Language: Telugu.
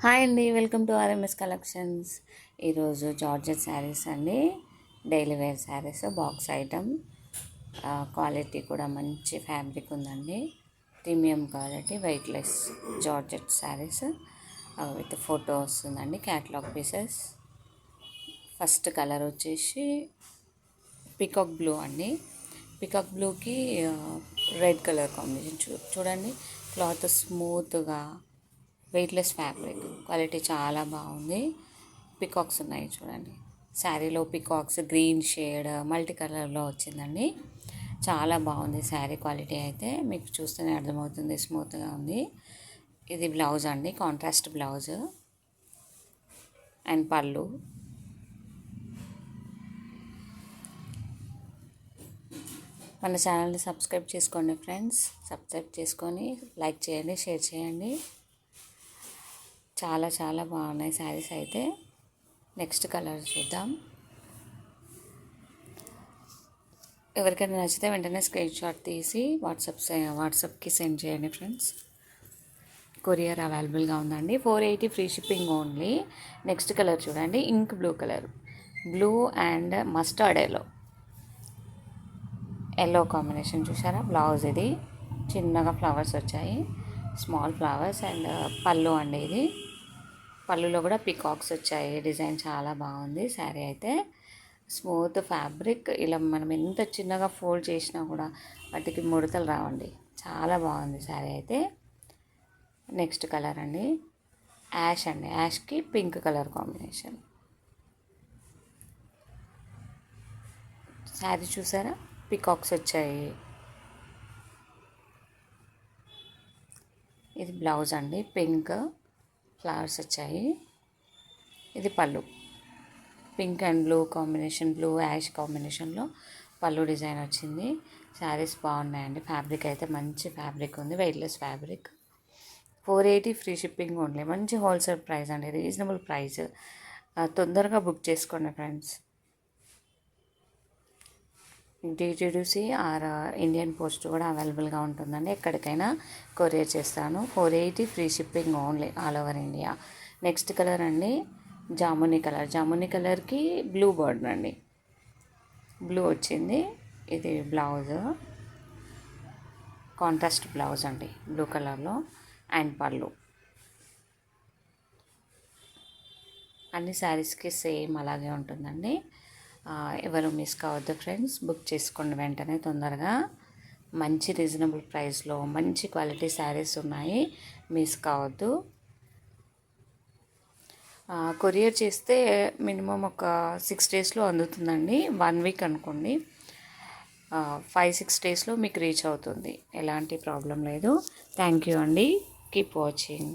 హాయ్ అండి, వెల్కమ్ టు ఆర్ఎంఎస్ కలెక్షన్స్. ఈరోజు జార్జెట్ శారీస్ అండి, daily wear saris, box item. Quality కూడా మంచి ఫ్యాబ్రిక్ ఉందండి, premium quality, weightless georgette saris with photo వస్తుందండి, క్యాటలాగ్ పీసెస్. ఫస్ట్ కలర్ వచ్చేసి పికాక్ బ్లూ అండి. పికాక్ బ్లూకి రెడ్ కలర్ కాంబినేషన్. చూడండి, క్లాత్ స్మూత్గా, వెయిట్లెస్ ఫ్యాబ్రిక్, క్వాలిటీ చాలా బాగుంది. పికాక్స్ ఉన్నాయి చూడండి, శారీలో పికాక్స్ గ్రీన్ షేడ్ మల్టీ కలర్లో వచ్చిందండి. చాలా బాగుంది శారీ క్వాలిటీ అయితే, మీకు చూస్తేనే అర్థమవుతుంది, స్మూత్గా ఉంది. ఇది బ్లౌజ్ అండి, కాంట్రాస్ట్ బ్లౌజ్ అండ్ పళ్ళు. మన ఛానల్ని సబ్స్క్రైబ్ చేసుకోండి ఫ్రెండ్స్, సబ్స్క్రైబ్ చేసుకొని లైక్ చేయండి, షేర్ చేయండి. చాలా చాలా బాగున్నాయి శారీస్ అయితే. నెక్స్ట్ కలర్ చూద్దాం. ఎవరికైనా నచ్చితే వెంటనే స్క్రీన్ షాట్ తీసి వాట్సాప్కి సెండ్ చేయండి ఫ్రెండ్స్. కొరియర్ అవైలబుల్గా ఉందండి. 480 free shipping only. Next colour చూడండి, ink blue colour, blue and mustard yellow combination. చూసారా, బ్లౌజ్ ఇది చిన్నగా ఫ్లవర్స్ వచ్చాయి, స్మాల్ ఫ్లవర్స్. అండ్ పళ్ళు అండి, ఇది పళ్ళులో కూడా పికాక్స్ వచ్చాయి. డిజైన్ చాలా బాగుంది. శారీ అయితే స్మూత్ ఫ్యాబ్రిక్. ఇలా మనం ఎంత చిన్నగా ఫోల్డ్ చేసినా కూడా వాటికి ముడతలు రావండి. చాలా బాగుంది శారీ అయితే. నెక్స్ట్ కలర్ అండి, యాష్ అండి, Yaskhi pink colour combination. Sari చూసారా, పికాక్స్ వచ్చాయి. ఇది బ్లౌజ్ అండి, పింక్ ఫ్లవర్స్ వచ్చాయి. ఇది పళ్ళు, pink and blue combination, blue ash కాంబినేషన్లో పళ్ళు డిజైన్ వచ్చింది. శారీస్ బాగున్నాయండి. ఫ్యాబ్రిక్ అయితే మంచి ఫ్యాబ్రిక్ ఉంది, weightless fabric. 480 free shipping only. మంచి హోల్సేల్ ప్రైస్ అండి, రీజనబుల్ ప్రైస్. తొందరగా బుక్ చేసుకోండి friends. DTDC or Indian post కూడా అవైలబుల్గా ఉంటుందండి, ఎక్కడికైనా కొరియర్ చేస్తాను. 480 free shipping only, all over India. Next colour అండి, జామునీ కలర్. జామునీ కలర్కి బ్లూ బోర్డర్ అండి, బ్లూ వచ్చింది. ఇది బ్లౌజ్, కాంట్రాస్ట్ బ్లౌజ్ అండి, బ్లూ కలర్లో. అండ్ పళ్ళు. అన్ని శారీస్కి సేమ్ అలాగే ఉంటుందండి. ఎవరు మిస్ కావద్దు ఫ్రెండ్స్, బుక్ చేసుకోండి వెంటనే తొందరగా. మంచి రీజనబుల్ ప్రైస్లో మంచి క్వాలిటీ శారీస్ ఉన్నాయి, మిస్ కావద్దు. కొరియర్ చేస్తే మినిమం ఒక 6 డేస్లో అందుతుందండి, 1 వీక్ అనుకోండి. 5-6 డేస్లో మీకు రీచ్ అవుతుంది, ఎలాంటి ప్రాబ్లం లేదు. థ్యాంక్ యూ అండి, కీప్ వాచింగ్.